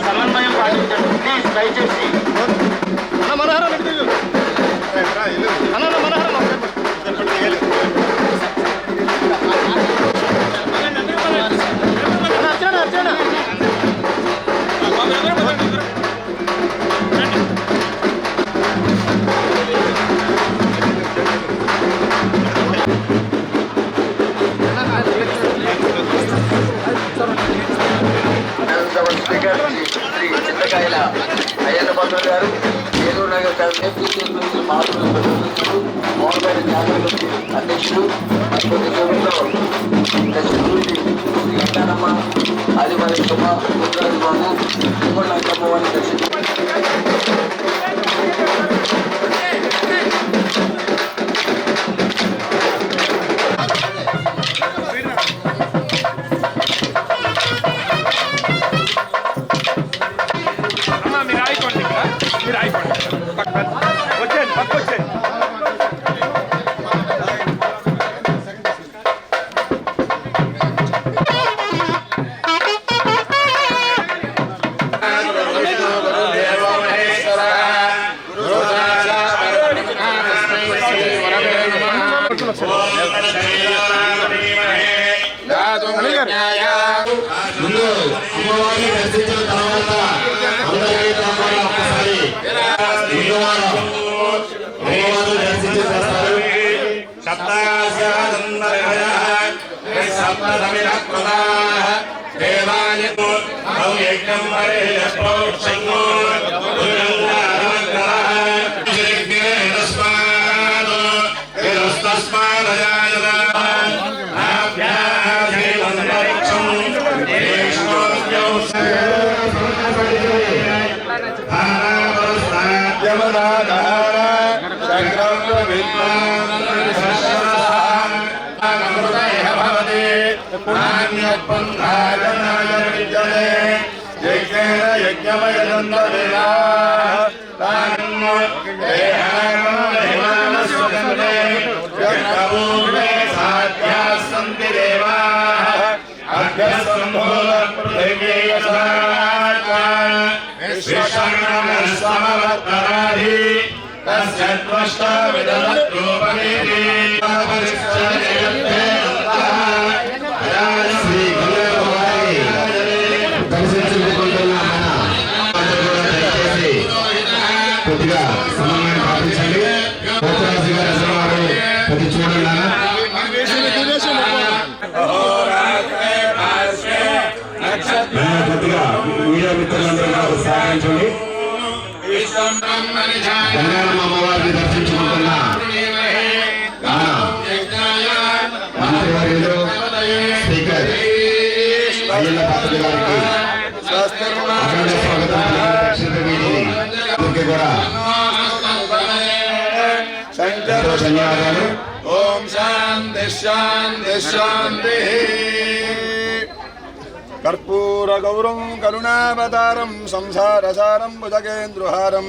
సమన్వయం పాటించండి ప్లీజ్ దయచేసి. అయ్యన్న పంతులు గారు ఏలూరు నగర్ మోహన్ గారి జ్ఞాపకులు అధ్యక్షులు శ్రీకారమ్మ ఆదివారి శుభ గుజరాజు బాబు ఇంకొండ అక్కమ్మవారి దర్శనం కొద్దిగా సమన్వయం పాటించండి. పోతరాజు గారి అసలు కొద్ది చూడండి. గారు అయ్యన్న పాత్రుడు గారికి అఖండ స్వాగతం కూడా ఎంతో ధన్యవాదాలు. ఓం శాంతి శాంతి శాంతి. కర్పూర గౌరం కరుణావతారం సంసారసారం భుజగేంద్రుహారం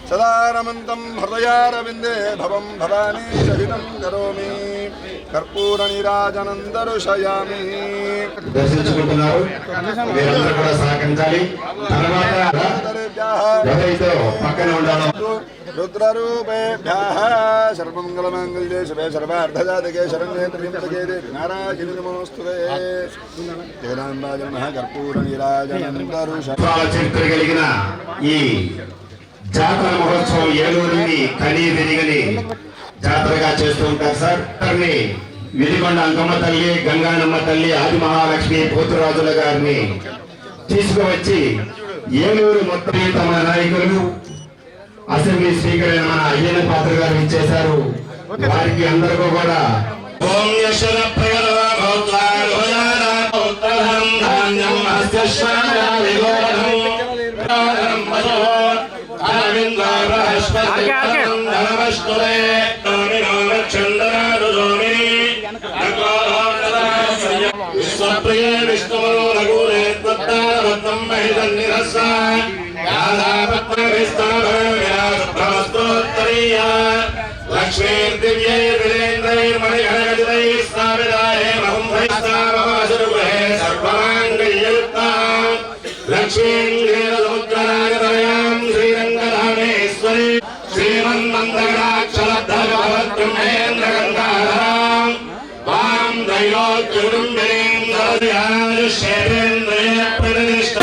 సదారమంతం హృదయారవిందే భవం భవానీ సహితం కరోమి. కర్పూర నీరాజనం దర్శయామి. దర్శించుకుంటున్నారు, మీరందరూ కూడా సహకరించాలి. తర్వాత ఎవరైతే పక్కన ఉండాలో రుద్రరూపేభ్యః సర్వమంగళమాంగళ్యే శుభే సర్వార్థసాధకే శరణ్యే త్ర్యంబకే దేవి నారాయణి నమోస్తుతే. జగదాంబాయ నమః. కర్పూర నీరాజనం దర్శయామి. చరిత్ర కలిగిన ఈ జాతర మహోత్సవం ఏలూరుని కనీ విరిగని జాతరగా చేస్తూ ఉంటారు సార్. విధికొండ అంకమ్మ తల్లి, గంగానమ్మ తల్లి, ఆది మహాలక్ష్మి, పోతురాజుల గారిని తీసుకువచ్చి ఏలూరు మొత్తం తమ నాయకులు అసెంబ్లీ స్పీకర్ అయిన మన అయ్యన్న పాత్ర గారు ఇచ్చేశారు. వారికి అందరికీ కూడా ఓం శ్రీరంగరామేశ్వరి శ్రీమన్మందరాక్షరధర్మేంద్రగంగాధరాం వాం త్రైలోక్యుడుంబేంద్రయాయుష్యేంద్రియ ప్రతిష్ఠ.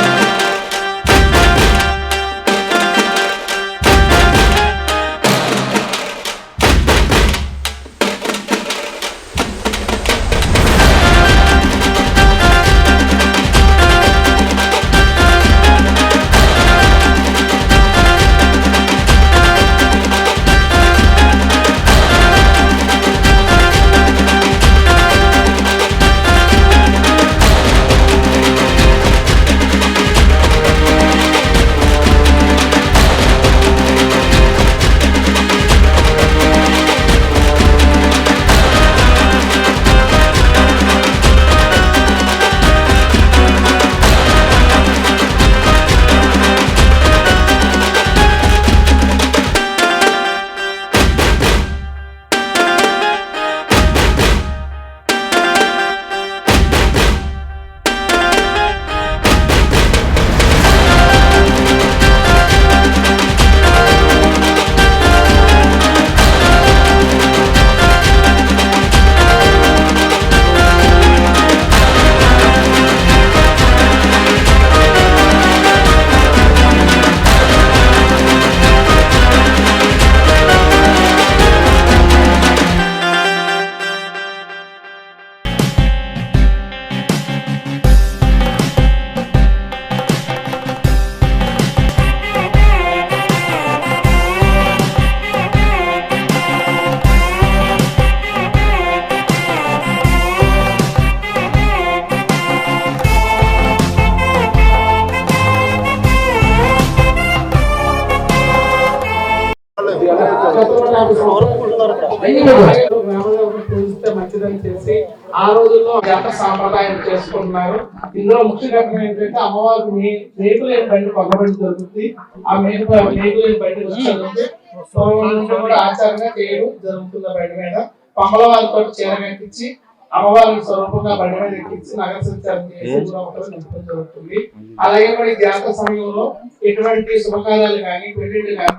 మంచిదని చేసి ఆ రోజుల్లో జాతర సాంప్రదాయం చేసుకుంటున్నారు. ఇందులో ముఖ్య ఘటన ఏంటంటే అమ్మవారికి మేకులేని బండి కొల్లబండి దొరుకుతుంది. ఆ మేకులేని బండి జరుగుతుంది. కూడా ఆచారంగా చేయడం జరుగుతుంది. బండి మీద పంబల వారితో చీర కట్టించి అమ్మవారిని స్వరూపంగా బండి మీద ఎక్కించి నగర సంచారం చేసి నింపడం జరుగుతుంది. అలాగే మరి జాతర సమయంలో ఎటువంటి శుభకార్యాలు కానీ, పెళ్లిళ్ళు కానీ,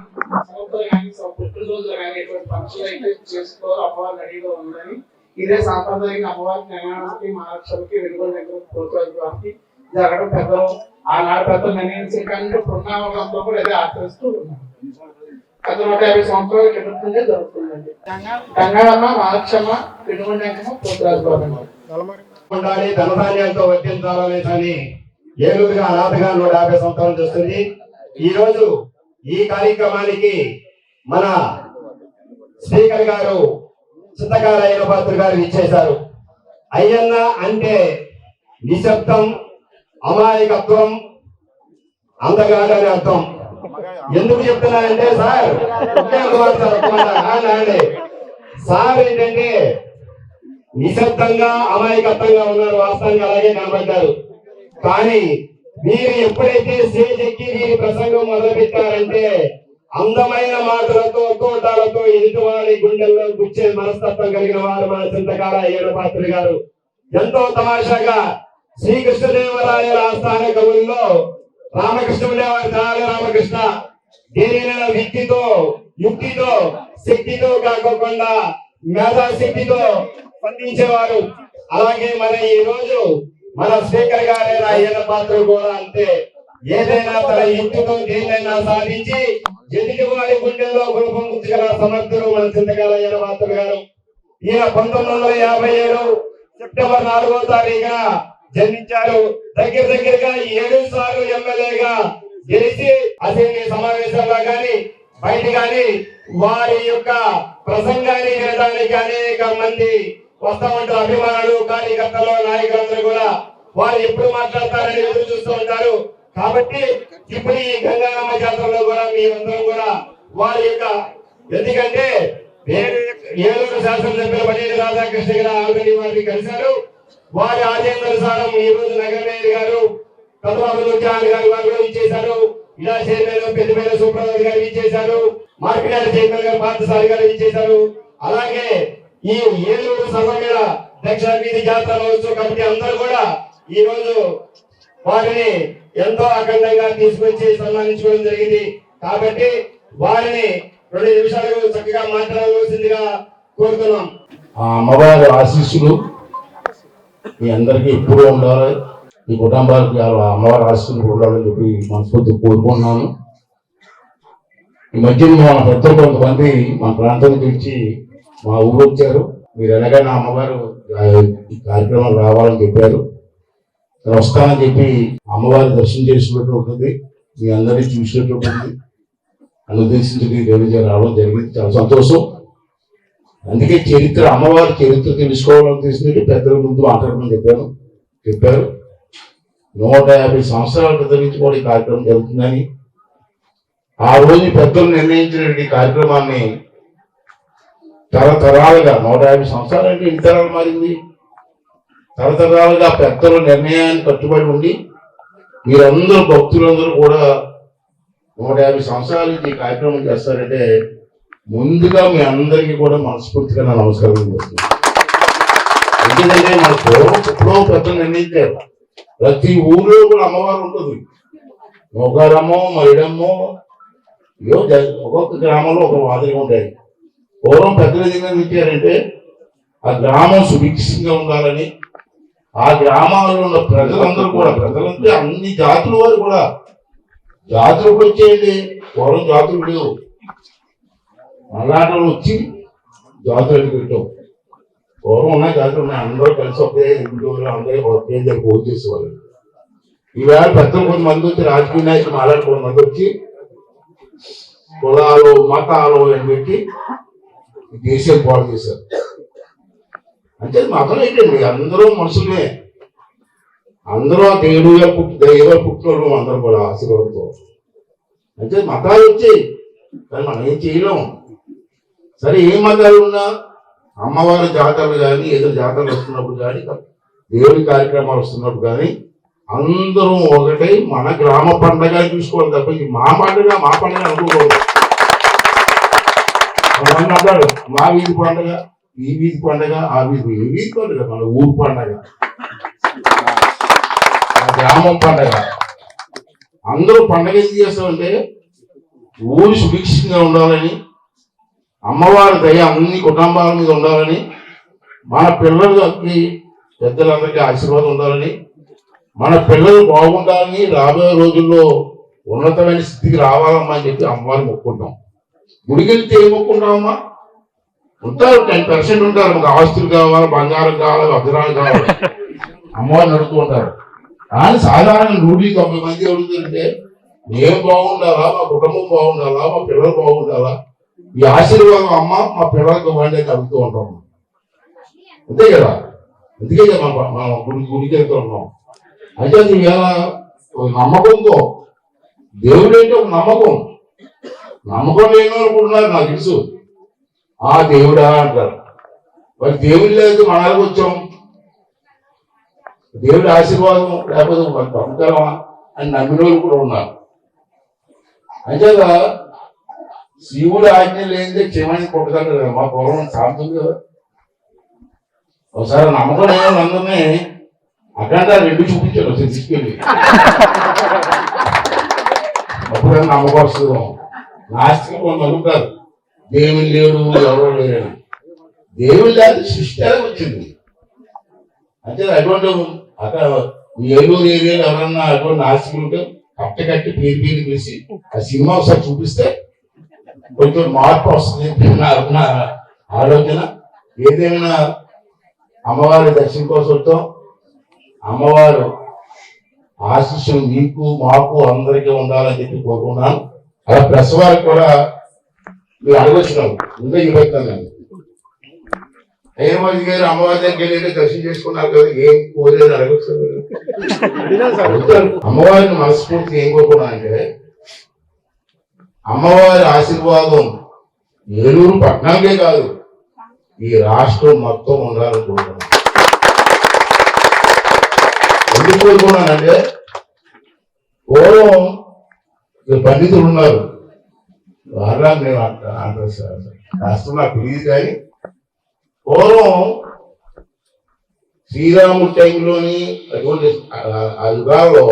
సంవత్సరాలు కానీ, పుట్టినరోజులు కానీ ఎటువంటి ఫంక్షన్లు అయితే చేసుకోవాలో అమ్మవారి రెడీగా ఉందని ఇదే సాంప్రదాయంగా అమ్మవారి నిర్ణయానికి, మహాలక్ష్మికి, వెలుగుల దగ్గర ప్రోత్సహించడానికి జరగడం పెద్దలు ఆనాడు పెద్దలు నిర్ణయించే కంటే పుణ్యావలంతో కూడా ఇదే ఆచరిస్తూ ఉన్నారు. 150 సంవత్సరాల కింద జరుగుతుందండి. గంగారమ్మ, మహాలక్ష్మ, పెనుగొండమ్మ, పోతురాజు ఉండాలి, ధనధాన్యాలతో వర్తించాలని ఏలూరుగా అనాథగా 150 సంవత్సరాలు చేస్తుంది. ఈ రోజు ఈ కార్యక్రమానికి మన స్పీకర్ గారు చింతకాల అయ్యన్న పాత్ర గారు ఇచ్చేశారు. అయ్యన్న అంటే నిశ్శబ్దం, అమాయకత్వం, అందగాడని అర్థం. ఎందుకు చెప్తున్నానంటే సార్ ఒకే ఒక మాట సార్, ఒక్క మాట. సార్ ఏంటంటే నిశ్శబ్దంగా అమాయకత్వంగా ఉన్నారు, వాస్తవంగా అలాగే కనబడ్డారు. కానీ మీరు ఎప్పుడైతే స్టేజ్ ఎక్కి వీరి ప్రసంగం మొదలు పెట్టారంటే అందమైన మాటలతో తోటాలతో ఎదుటివాడి గుండెల్లో గుచ్చే మనస్తత్వం కలిగిన వారు మన చింతకాల అయ్యన్న పాత్రుడు గారు. ఎంతో తమాషాగా శ్రీకృష్ణదేవరాయల ఆస్థాన కవుల్లో రామకృష్ణదేవరాయ రామకృష్ణ దేనినైనా వ్యక్తితో యుక్తితో శక్తితో కాకోకుండా మేధాశక్తితో స్పందించేవారు. అలాగే మన ఈ రోజు మన స్పీకర్ గారైన అయ్యన్న పాత్రుడు కూడా అంతే. ఏదైనా తన యుక్తితో దేనైనా సాధించి ఎదుటి వారి గుండెల్లో గుణపొందుగల సమర్థులు మన చింతకాల అయ్యన్న పాత్రుడు గారు. ఈయన 1957 సెప్టెంబర్ 4వ తారీఖున జన్మించారు. దగ్గరగా 7 సార్లు ఎమ్మెల్యేగా గెలిచి అసెంబ్లీ సమావేశాల్లో గాని బయట గాని వారి యొక్క ప్రసంగాన్ని వినడానికి అనేక మంది వస్తా ఉంటారు. అభిమానులు, కార్యకర్తలు, నాయకులందరూ కూడా వారు ఎప్పుడు మాట్లాడతారని ఎదురు చూస్తూ ఉంటారు. కాబట్టి ఇప్పుడు ఈ గంగానమ్మ జాతరలో కూడా మీరందరూ కూడా వారి యొక్క, ఎందుకంటే ఏలూరు శాసనసభ్యులు బండి రాధాకృష్ణ గారు ఆల్రెడీ వారిని కలిశారు. వారి ఆదేశానుసారం ఈ రోజు నగర మేయర్ గారు కథబాబు గారు వారు కూడా ఇచ్చేశారు. ఇలా చైర్మన్ పెద్దపల్లి సుబ్రహ్మణ్య గారు ఇచ్చేశారు. మార్కెట్ చైర్మన్ గారు పార్థసారి గారు ఇచ్చేశారు. అలాగే ఈ ఏలూరు సభ్యుల దక్షిణ వీధి జాతర మహోత్సవ కమిటీ అందరూ కూడా ఈ రోజు వారిని ఎంతో అఖండంగా తీసుకొచ్చి సన్మానించుకోవడం జరిగింది. కాబట్టి వారిని 2 నిమిషాలు చక్కగా మాట్లాడవలసిందిగా కోరుతున్నాం. ఆ అమ్మవారి ఆశీస్సులు మీ అందరికీ ఎప్పుడూ ఉండాలి, మీ కుటుంబాలకి అమ్మవారి ఆశీస్సులు ఉండాలని చెప్పి మనస్ఫూర్తి కోరుకుంటున్నాను. ఈ మధ్య మన పెద్దలు కొంతమంది మన ప్రాంతానికి వచ్చి మా ఊరు వచ్చారు. మీరు ఎలాగైనా అమ్మవారు ఈ కార్యక్రమం రావాలని చెప్పారు. వస్తానని చెప్పి అమ్మవారి దర్శనం చేసినట్టు ఉంటుంది, మీ అందరినీ చూసినట్టు ఉంటుంది అని ఉద్దేశించి రావడం జరిగింది. చాలా సంతోషం. అందుకే చరిత్ర, అమ్మవారి చరిత్ర తెలుసుకోవాలని తెలిసింది పెద్దల ముందు మాట్లాడమని చెప్పారు. 150 సంవత్సరాల క్రితం నుంచి కూడా ఈ కార్యక్రమం జరుగుతుందని, ఆ రోజు పెద్దలు నిర్ణయించిన ఈ కార్యక్రమాన్ని తరతరాలుగా 150 సంవత్సరాలు అంటే ఎన్ని తరాలు మారింది, తరతరాలుగా పెద్దల నిర్ణయాన్ని కట్టుబడి ఉండి మీరందరూ భక్తులందరూ కూడా 150 సంవత్సరాల నుంచి ఈ కార్యక్రమం చేస్తారంటే ముందుగా మీ అందరికీ కూడా మనస్ఫూర్తిగా నా నమస్కారం చేస్తున్నాను. ఎందుకంటే మన పూర్వం ఎప్పుడో పెద్దలు నిర్ణయించారు. ప్రతి ఊర్లో కూడా అమ్మవారు ఉంటుంది. నోగారమ్మో, మరిడమ్మో, ఒక్కొక్క గ్రామంలో ఒక మాదిరిగా ఉంటాయి. పూర్వం పెద్దలు ఏం నిర్ణయించారంటే ఆ గ్రామం సుభిక్షంగా ఉండాలని, ఆ గ్రామాల్లో ఉన్న ప్రజలందరూ కూడా, ప్రజలంటే అన్ని జాతుల వారు కూడా, జాతులకు వచ్చేయండి. పూర్వం జాతులు లేవు, మళ్ళాటలు వచ్చి జాతులు పెట్టాం. పూర్వం ఉన్నాయి జాతులు ఉన్నాయి, అందరూ కలిసి ఒకే ఇంట్లో అందరూ ఒకే దగ్గర పూజ చేసేవాళ్ళు. ఈవేళ పెద్దలు కొంతమంది వచ్చి, రాజకీయ నాయకులు మాట్లాడి కొంతమంది వచ్చి కులాలు మతాలు అని పెట్టి దేశం పాడు చేశారు. అంటే మతం ఏంటండి, అందరూ మనుషులే, అందరూ దేవుడిగా పుట్టినోళ్ళు అందరూ కూడా ఆశీర్వాదంతో. అంటే మతాలు వచ్చాయి కానీ మనం ఏం చేయలేం. సరే ఏ మతాలు ఉన్నా అమ్మవారి జాతరలు కానీ ఏదైనా జాతరలు వస్తున్నప్పుడు కానీ దేవుడి కార్యక్రమాలు వస్తున్నప్పుడు కానీ అందరూ ఒకటై మన గ్రామ పండగ చూసుకోవాలి తప్ప మా పండుగ అనుకోకూడదు. అంటాడు మా వీధి పండుగ, ఈ వీధి పండుగ, ఆ వీధి, ఏ వీధి పండుగ మన ఊరు పండుగ, గ్రామం పండుగ. అందరూ పండుగ ఏం చేస్తామంటే ఊరు సుభిక్షంగా ఉండాలని, అమ్మవారి దయ అన్ని కుటుంబాల మీద ఉండాలని, మన పిల్లలకి పెద్దలందరికీ ఆశీర్వాదం ఉండాలని, మన పిల్లలు బాగుండాలని, రాబోయే రోజుల్లో ఉన్నతమైన స్థితికి రావాలమ్మా అని చెప్పి అమ్మవారిని మొక్కుంటాం. గుడికి వెళ్తే ఏం మొక్కుంటామమ్మా? ఉంటారు 10% ఉంటారు, మాకు ఆస్తులు కావాలి, బంగారం కావాలి, వజ్రాలు కావాలి, అమ్మవారిని అడుగుతూ ఉంటారు. కానీ సాధారణ 190 మంది అడుగుతుంటే నేను బాగుండాలా, మా కుటుంబం బాగుండాలా, మా పిల్లలు బాగుండాలా, ఈ ఆశీర్వాదం అమ్మ మా పిల్లలకు ఇవ్వండి అని అడుగుతూ ఉంటాం. అంతే కదా. అందుకే మనం గుడికి వెళ్తున్నాం. అంటే అది ఇవాళ నమ్మకంతో దేవుడు అంటే ఒక నమ్మకం లేని అనుకుంటున్నారు నాకు తెలుసు. ఆ దేవుడా అంటారు. మరి దేవుడు లేదు మనకు వచ్చాం, దేవుడి ఆశీర్వాదం లేకపోతే పంపుతామా అని నమ్మిన వాళ్ళు కూడా ఉన్నారు. అంతేగా శివుడు ఆజ్ఞ లేనిదే క్షేమాన్ని కొట్టదంటారు కదా, మా పూర్వం సాగుతుంది కదా. ఒకసారి నమ్మకం లేని అందరినీ అఖండ 2 చూపించారు ఒకసారి తీసుకెళ్ళి. అప్పుడైనా నమ్మకం వస్తుంది. నాస్తికులు నమ్ముతారు దేవుడు లేడు ఎవరో లేరు. దేవుడు లేదు సృష్టి వచ్చింది. అంటే అటువంటి అక్కడ ఏలూరు ఏరియాలో ఎవరన్నా అటువంటి నాస్తికులు ఉంటే కట్టి పేరు పిలిచి ఆ సినిమా ఒకసారి చూపిస్తే కొంచెం మార్పు వస్తుంది నా ఆలోచన. ఏదేమైనా అమ్మవారి దర్శనం కోసం వచ్చాం. అమ్మవారు ఆశీస్సులు మీకు మాకు అందరికీ ఉండాలని చెప్పి కోరుకున్నాను. అలా ప్రెస్ వారికి కూడా మీరు అడగొచ్చినారు ముందే చెప్తాను. హేమవతి గారు అమ్మవారి దగ్గర వెళ్ళి దర్శనం చేసుకున్నారు కదా, ఏం కోరేది అడగచ్చు. అమ్మవారిని మనస్ఫూర్తి ఏం కోరుకున్నా అంటే అమ్మవారి ఆశీర్వాదం ఏలూరు పట్టణానికే కాదు ఈ రాష్ట్రం మొత్తం ఉండాలని కోరుకున్నాను. ఎందుకు కోరుకున్నానంటే పూర్వం పండితులు ఉన్నారు, వాళ్ళ నేను రాష్ట్రం నాకు తెలియదు. కానీ పూర్వం శ్రీరాముడి టైంలోని అటువంటి ఆ యుగాల్లో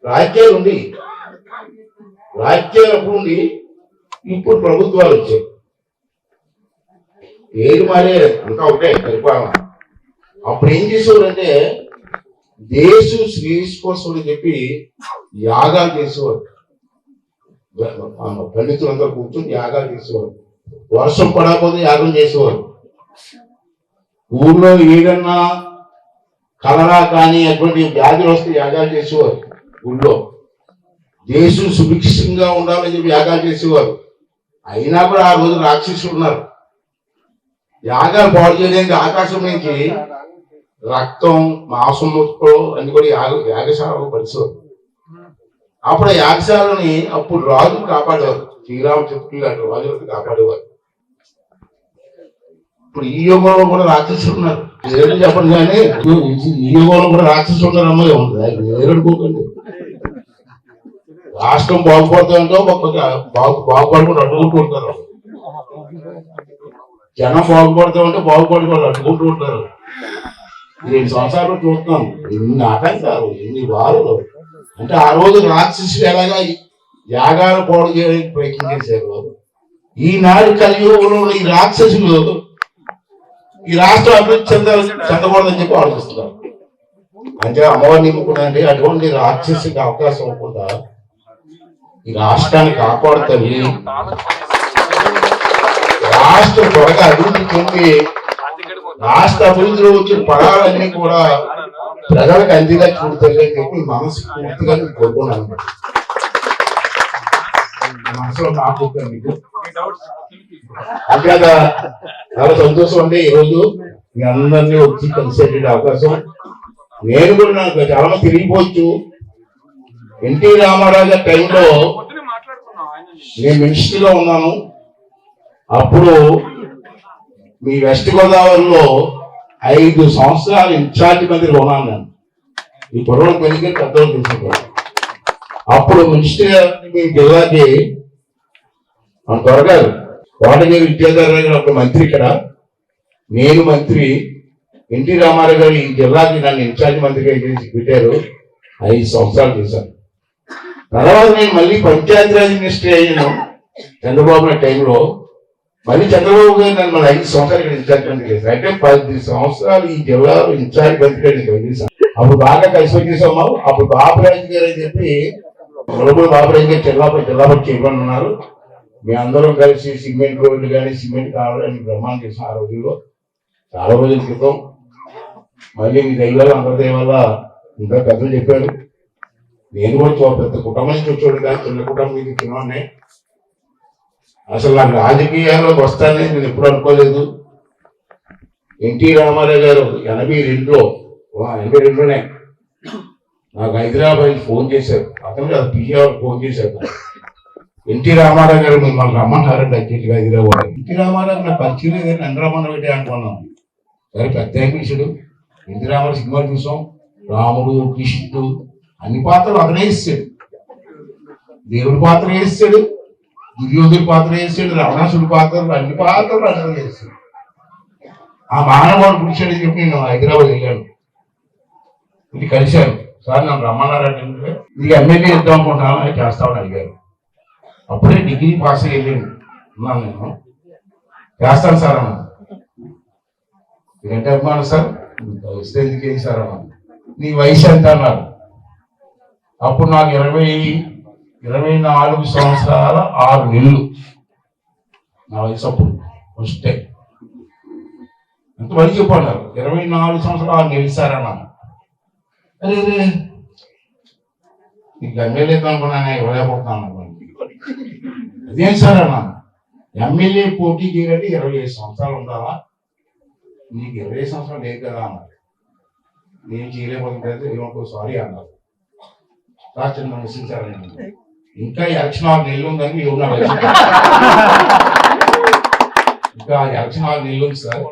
రాజ్యాలు ఉండి అప్పుడు ఉండి ఇప్పుడు ప్రభుత్వాలు వచ్చాయి. ఏది మారే అంతా ఒకటే పరిపాలన. అప్పుడు ఏం చేసేవారంటే దేశం శ్రేయస్ కోసం అని చెప్పి యాగాలు చేసేవారు. పండితులందరూ కూర్చొని యాగాలు చేసేవారు. వర్షం పడకపోతే యాగం చేసేవారు. ఊళ్ళో ఏదన్నా కలరా కానీ అటువంటి వ్యాధులు వస్తే యాగాలు చేసేవారు. ఊళ్ళో దేశం సుభిక్షంగా ఉండాలని చెప్పి యాగాలు చేసేవారు. అయినా కూడా ఆ రోజు రాక్షసులు ఉన్నారు. యాగాలు పాడు చేయడానికి ఆకాశం నుంచి రక్తం మాంసం ముక్కలు అన్ని కూడా యాగశాలలో పరిచేవారు. అప్పుడు యాగశాలని అప్పుడు రాజులు కాపాడేవారు. శ్రీరామచంద్రులు లాంటి రాజులకు కాపాడేవారు. ఇప్పుడు ఈ యుగంలో కూడా రాక్షసులు ఉన్నారు. ఏడు చెప్పండి కానీ ఈ యుగంలో కూడా రాక్షసులు ఉన్నారు. అమ్మాయి ఉంటుంది ఏరడుకోకండి. రాష్ట్రం బాగుపడుతుందో బాగుపడకుండా అడ్డుకుంటూ ఉంటారు. జనం బాగుపడుతామంటే బాగుపడుకోవాలి అడ్డుకుంటూ ఉంటారు. 2 సంవత్సరాలు చూస్తున్నాం ఎన్ని ఆటంకాలు ఎన్ని వారులు. అంటే ఆ రోజు రాక్షసులు ఎలాగా యాగాలు పాడు చేయడానికి ప్రయత్నం చేశారు. ఈనాడు కలియుగంలో ఈ రాక్షసులు ఈ రాష్ట్రం అభివృద్ధి చెందకూడదని చెప్పి ఆలోచిస్తున్నారు. అంటే అమ్మవారిని నిమ్ముకున్నాండి అటువంటి రాక్షసుకి అవకాశం ఇవ్వకుండా ఈ రాష్ట్రాన్ని కాపాడుతుంది. రాష్ట్రం త్వరగా అభివృద్ధి చెంది రాష్ట్ర అభివృద్ధిలో వచ్చిన పదాలన్నీ కూడా ప్రజలకు అందిగా చూడతాయని చెప్పి మనసు పూర్తిగా కోరుకున్నాను. మనసులో నాకు మీకు అంతేగా చాలా సంతోషం అండి. ఈరోజు మీ అందరినీ వచ్చి కలిసేట అవకాశం. నేను కూడా నాకు చాలా మంది తిరిగిపోవచ్చు. ఎన్టీ రామారావు గారి టైంలో నేను మినిస్టర్గా ఉన్నాను. అప్పుడు మీ వెస్ట్ గోదావరిలో 5 సంవత్సరాలు ఇన్ఛార్జ్ మంత్రిగా ఉన్నాను నేను. ఈ పొరవలు పెరిగి పెద్దలు తీసుకుంటాను. అప్పుడు మినిస్టర్ మీ జిల్లాకి మన త్వరగారు కోటగిరి విద్యాధర్ గారు అప్పుడు మంత్రి ఇక్కడ, నేను మంత్రి. ఎన్టీ రామారావు గారు ఈ జిల్లాకి నన్ను ఇన్ఛార్జ్ మంత్రిగా చేసి పెట్టారు. 5 సంవత్సరాలు చేశాను. తర్వాత నేను మళ్ళీ పంచాయతీరాజ్ మినిస్టర్ అయ్యాను చంద్రబాబు నాయుడు టైంలో. మళ్ళీ చంద్రబాబు గారు నన్ను 5 సంవత్సరాలు ఇక్కడ ఇన్ఛార్జ్ మంత్రి చేశారు. అంటే 10 సంవత్సరాలు ఈ జిల్లాలో ఇన్ఛార్జ్ మంత్రిగా నేను పనిచేశాను. అప్పుడు బాగా కలిసి వచ్చేసాము. అప్పుడు బాబురాజు గారు అని చెప్పి బాబురాజు గారు జిల్లాపతి చేయమని ఉన్నారు. మీ అందరం కలిసి సిమెంట్ రోడ్లు కానీ సిమెంట్ కావాలని బ్రహ్మాండం చేసాం ఆ రోజుల్లో, చాలా రోజుల క్రితం. మళ్ళీ మీ దైవాల అందరి దైవాల ఇంకా పెద్దలు చెప్పారు. నేను కూడా పెద్ద కుటుంబం నుంచి వచ్చాడు కానీ చిన్న కుటుంబం నుంచి చిన్నవాడిని. అసలు నాకు రాజకీయాల్లోకి వస్తానని నేను ఎప్పుడు అనుకోలేదు. ఎన్టీ రామారావు గారు 82లోనే నాకు హైదరాబాద్ ఫోన్ చేశారు. అతను కాదు, పిఆర్ ఫోన్ చేశారు. ఎన్టీ రామారావు గారు మిమ్మల్ని రమ్మంటారండి అత్యంతగా హైదరాబాద్. ఎన్టీ రామారావు నాకు పరిచయం లేదని నన్ను రమ్మన్న పెట్టి అనుకున్నాను. సరే పెద్ద పిలిచాడు. ఎన్టీ రామారావు సినిమా చూసాం. రాముడు, కృష్ణుడు అన్ని పాత్రలు అతనే ఇస్తాడు. దేవుడి పాత్ర వేస్తాడు, దుర్యోధుడి పాత్ర వేస్తాడు, రావణాసుడి పాత్రలు అన్ని పాత్రలు అతను వేస్తాడు. ఆ మానవాడు పిలిచాడని చెప్పి నేను హైదరాబాద్ వెళ్ళాను. ఇది కలిశాను. సార్ నన్ను రమ్మన్నారంటే ఇది ఎమ్మెల్యే ఇద్దాం అనుకుంటున్నాను, అది చేస్తామని అడిగారు. అప్పుడే డిగ్రీ పాస్ అయ్యి వెళ్ళాను. నేను చేస్తాను సార్ అన్నా. ఏంటి అభిమానం సార్, వస్తే ఎందుకు ఏంటి సార్ అన్నా. నీ వయసు ఎంత అన్నారు. అప్పుడు నాకు 24 సంవత్సరాల 6 నెలలు నా వయసు. అప్పుడు ఫస్ట్ టైం ఎంత వయసు చెప్పన్నారు. 24 సంవత్సరాలు 6 నెలలు సార్ అన్నాను. అరే నీకు ఎమ్మెల్యే అనుకున్నాను, ఇవ్వలేకపోతున్నాను. అదేం సార్ అన్నాను. ఎమ్మెల్యే పోటీ చేయాలంటే 25 సంవత్సరాలు ఉండాలా, నీకు 20 సంవత్సరాలు లేదు కదా అన్నారు. నేను చేయలేకపోతే ఏమనుకో సారీ అన్నారు. రాష్ట్రం విమర్శించాలని ఇంకా ఎలక్షన్ 6 నెలలు ఉందని ఇంకా ఎలక్షన్ 6 నెలలు ఉంది సార్.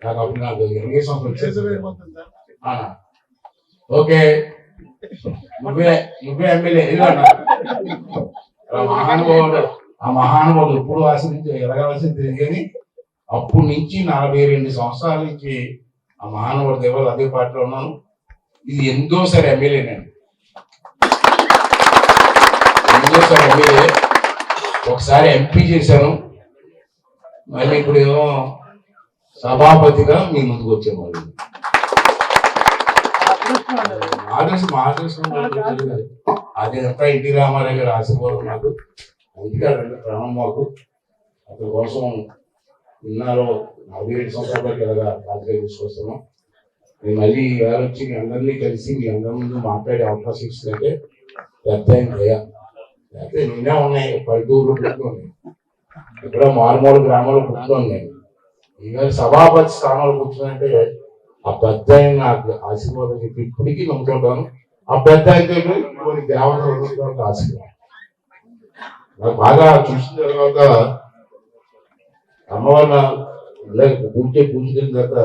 నాకు అప్పుడు నాకు 20 సంవత్సరాలు వచ్చేది. ఓకే నువ్వే ఎమ్మెల్యే మహానుభావుడు. ఆ మహానుభావుడు ఎప్పుడు ఆశ్రయించి ఎదగవలసింది తెలియని అప్పటి నుంచి 42 సంవత్సరాల నుంచి ఆ మహానుభావుడు దేవాలు అదే పార్టీలో ఉన్నాను. ఇది ఎందోసారి ఎమ్మెల్యే. నేను ఎందోసారి ఎమ్మెల్యే. ఒకసారి ఎంపీ చేశాను. మళ్ళీ ఇప్పుడు ఏమో సభాపతిగా మీ ముందుకు వచ్చేవాళ్ళు. అదేంతా ఎన్టీ రామారావు గారి ఆశీర్వాదం నాకు. అందుకే ప్రాణం మాకు. అతని కోసం ఇన్నారో 47 సంవత్సరాల వరకు ఎలాగా రాజకీయ తీసుకొస్తున్నాం. నేను మళ్ళీ వేళ వచ్చి మీ అందరినీ కలిసి మీ అందరి ముందు మాట్లాడే అవకాశం ఇస్తుందంటే పెద్ద దయా. లేకపోతే నిన్నే ఉన్నాయి, పల్లెటూరులో పుట్టుకున్నాయి, ఇక్కడ మారుమూల గ్రామాల్లో పుట్టుకున్నాయి. ఈవేళ సభాపతి స్థానంలో కూర్చుందంటే ఆ పెద్ద ఆయన నాకు ఆశీర్వాదం చెప్పి ఇప్పటికీ నమ్ముతుంటాను. ఆ పెద్ద అయితే కొన్ని దేవతలకు ఆశీర్వాదం నాకు బాగా చూసిన తర్వాత అమ్మవారిని పూజించిన తర్వాత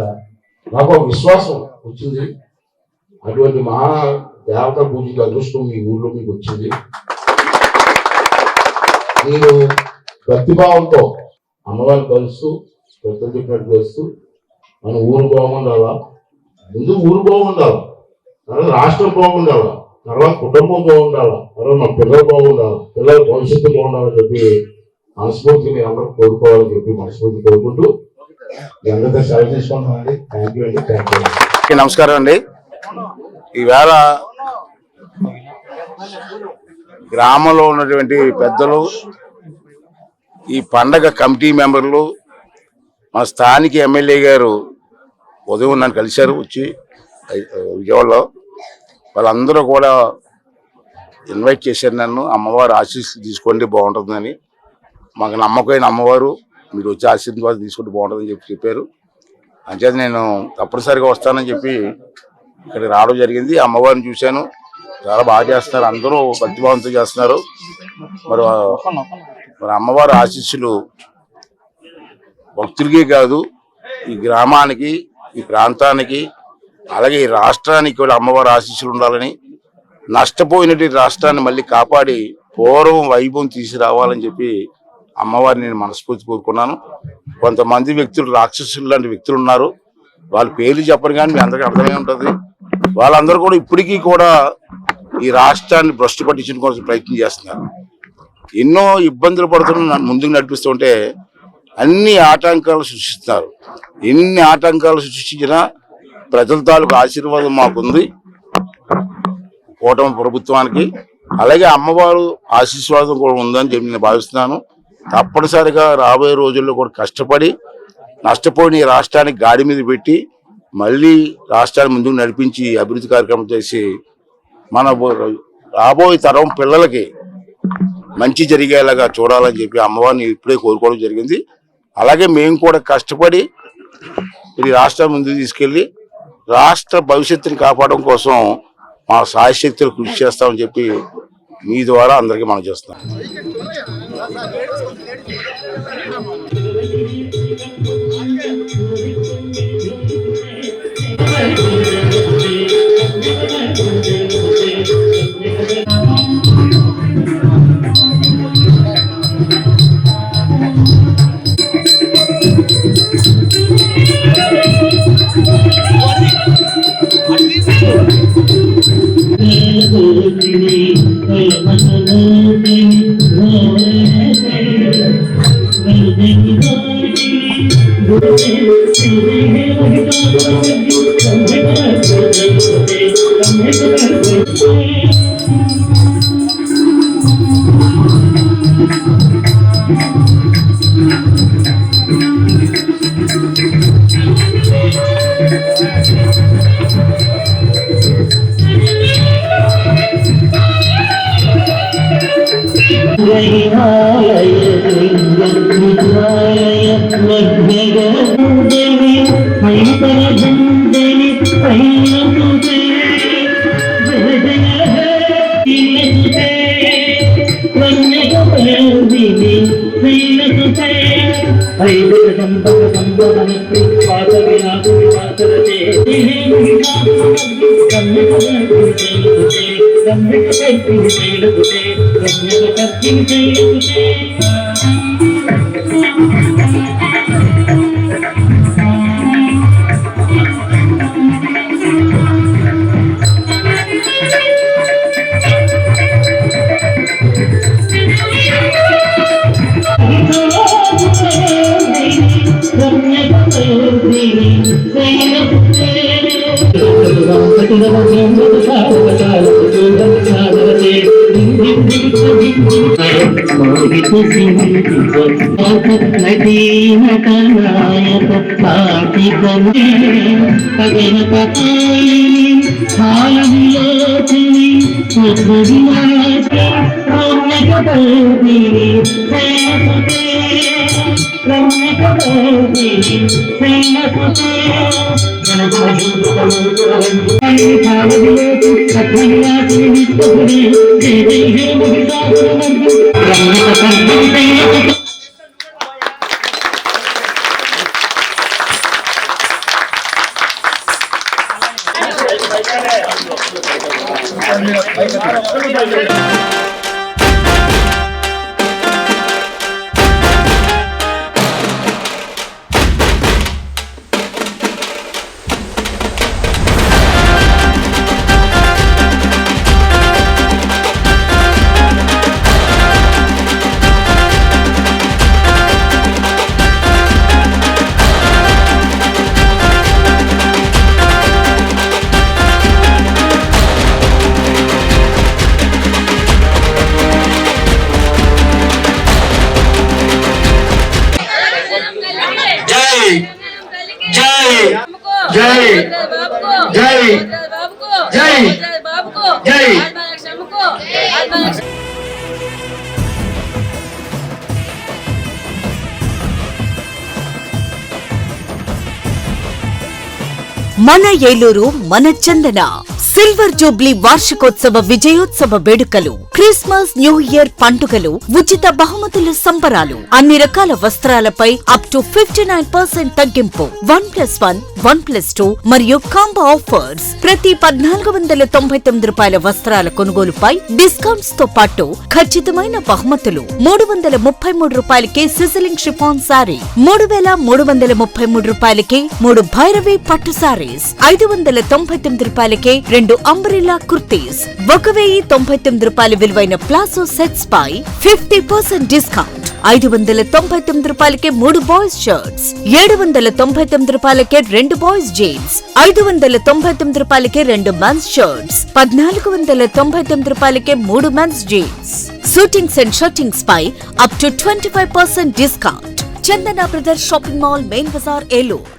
నాకు ఒక విశ్వాసం వచ్చింది. అటువంటి మహా దేవత పూజకి అదృష్టం మీ ఊళ్ళో మీకు వచ్చింది. నేను భక్తిభావంతో అమ్మవారిని కలుస్తూ పెద్దలు చెప్పినట్టు కలుస్తూ మన ఊరు బాగుండాలా, ముందు ఊరు బాగుండాలి, తర్వాత రాష్ట్రం బాగుండాలా, తర్వాత కుటుంబం బాగుండాలా, తర్వాత మన పిల్లలు బాగుండాలి, పిల్లల భవిష్యత్తు బాగుండాలని చెప్పి మనస్ఫూర్తి మీరు అందరూ కోరుకోవాలని చెప్పి మనస్ఫూర్తి కోరుకుంటూ మీ అందరితో సెలవు తీసుకుంటామండి. థ్యాంక్ యూ అండి. Thank you. నమస్కారం అండి. ఈవేళ గ్రామంలో ఉన్నటువంటి పెద్దలు, ఈ పండగ కమిటీ మెంబర్లు, మా స్థానిక ఎమ్మెల్యే గారు ఉదయం నన్ను కలిశారు వచ్చి విజయవాడలో. వాళ్ళందరూ కూడా ఇన్వైట్ చేశారు నన్ను. అమ్మవారు ఆశీస్సులు తీసుకోండి బాగుంటుందని. మాకు నమ్మకమైన అమ్మవారు, మీరు వచ్చి ఆశీర్వాదం తీసుకుంటే బాగుంటుందని చెప్పారు. అంచేత నేను తప్పనిసరిగా వస్తానని చెప్పి ఇక్కడికి రావడం జరిగింది. అమ్మవారిని చూశాను, చాలా బాగా చేస్తున్నారు, అందరూ భక్తిభావంతో చేస్తున్నారు. మరి అమ్మవారి ఆశీస్సులు భక్తులకే కాదు, ఈ గ్రామానికి, ఈ ప్రాంతానికి, అలాగే ఈ రాష్ట్రానికి కూడా అమ్మవారి ఆశీస్సులు ఉండాలని, నష్టపోయినటువంటి రాష్ట్రాన్ని మళ్ళీ కాపాడి పూర్వం వైభవం తీసుకురావాలని చెప్పి అమ్మవారిని నేను మనస్ఫూర్తి కోరుకున్నాను. కొంతమంది వ్యక్తులు, రాక్షసులు లాంటి వ్యక్తులు ఉన్నారు, వాళ్ళ పేర్లు చెప్పరు కానీ మీ అందరికీ అర్థమై ఉంటుంది. వాళ్ళందరూ కూడా ఇప్పటికీ కూడా ఈ రాష్ట్రాన్ని భ్రష్టు పట్టించడం కోసం ప్రయత్నం చేస్తున్నారు. ఎన్నో ఇబ్బందులు పడుతున్న ముందుకు నడిపిస్తుంటే అన్ని ఆటంకాలు సృష్టిస్తున్నారు. ఎన్ని ఆటంకాలు సృష్టించినా ప్రజల తాలూకు ఆశీర్వాదం మాకుంది కూటమి ప్రభుత్వానికి. అలాగే అమ్మవారు ఆశీర్వాదం కూడా ఉందని చెప్పి నేను భావిస్తున్నాను. తప్పనిసరిగా రాబోయే రోజుల్లో కూడా కష్టపడి నష్టపోయిన ఈ రాష్ట్రానికి గాడి మీద పెట్టి మళ్ళీ రాష్ట్రాన్ని ముందుకు నడిపించి అభివృద్ధి కార్యక్రమం చేసి మన రాబోయే తరం పిల్లలకి మంచి జరిగేలాగా చూడాలని చెప్పి అమ్మవారిని ఇప్పుడే కోరుకోవడం జరిగింది. అలాగే మేము కూడా కష్టపడి ఈ రాష్ట్రం ముందుకు తీసుకెళ్లి రాష్ట్ర భవిష్యత్తుని కాపాడడం కోసం మా సాయశక్తులు కృషి చేస్తామని చెప్పి మీ ద్వారా అందరికీ మనం చేస్తాం. మన ఏలూరు మన చందన సిల్వర్ జూబ్లీ వార్షికోత్సవ విజయోత్సవ వేడుకలు, క్రిస్మస్ న్యూ ఇయర్ పండుగలు, ఉచిత బహుమతుల సంబరాలు, అన్ని రకాల వస్త్రాలపై అప్ టు 59% తగ్గింపు, 1+1, 1+2 మరియు కాంబో ఆఫర్స్. ప్రతి 1499 రూపాయల వస్త్రాల కొనుగోలుపై డిస్కౌంట్స్ తో పాటు ఖచ్చితమైన బహుమతులు. 333 రూపాయలకే సిజిలింగ్ షిఫాన్ సారీ, 3333 రూపాయలకే 3 భైరవి పట్టు సారీస్, 599 రూపాయలకే 2 అంబ్రెల్లా కుర్తీస్, 1099 రూపాయల విలువైన ప్లాసో సెట్స్ పై 50% డిస్కౌంట్, 599 రూపాయలకే 3 బాయ్స్ షర్ట్స్, 799 రూపాయలకే 2 బాయ్స్ జీన్స్, 599 రూపాయలకే 2 మెన్స్ షర్ట్స్, 1499 రూపాయలకే 3 men's jeans. Suitings and shirtings పై up to 25% discount. Chandana brothers shopping mall, main bazaar, Eluru.